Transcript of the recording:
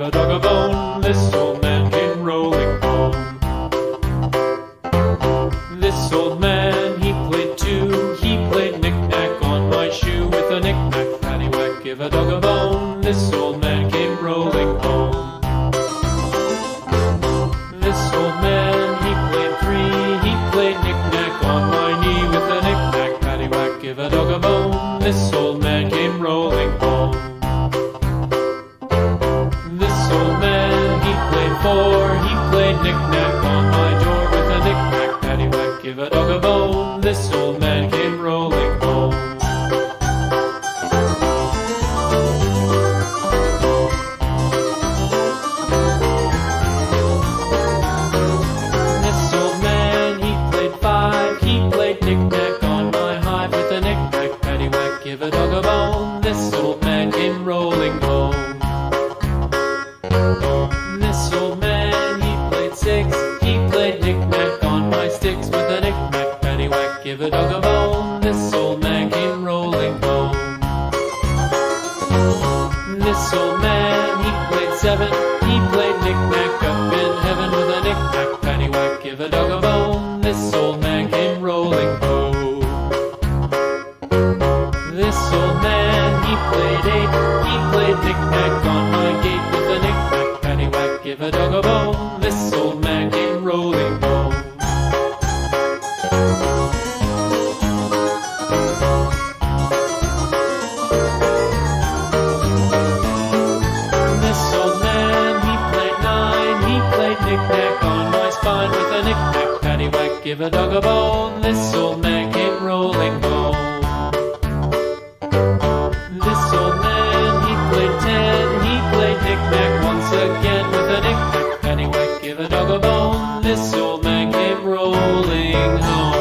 a dog a bone. This old man came rolling home. This old man, he played too. He played knick-knack on my shoe with a knick-knack, paddywhack, give a dog a bone. This old man came rolling home. This old man, he played three. He played knick-knack on my knee with a knick-knack, paddywhack, give a dog a bone. This old man came rolling home. This old man, he played four. He played knick-knack on my door with a knick-knack, paddywhack, give a dog a bone. This old man came rolling home. This old man, he played five. He played knick-knack on my hive with a knick-knack, paddywhack, give a dog a bone. This old man came rolling home. This old man, he played six. He played knick-knack on my sticks with a knick-knack, paddywhack, give a dog a bone. This old man came rolling home. This old man, he played seven. He played knick-knack up in heaven with a knick-knack, paddywhack, give a dog a bone. This old man came rolling home. This old man, he played eight. He played knick-knack on my gate with a knick-knack, paddywhack, give a dog a bone. This old man came rolling home. This old man, he played nine. He played knick-knack on my spine with a knick-knack, paddywhack, give a dog a bone. This old man came rolling home. This old man, he played ten. He played knick-knack once again with a knick-knack, paddywhack, give a dog a bone. This old man came rolling home.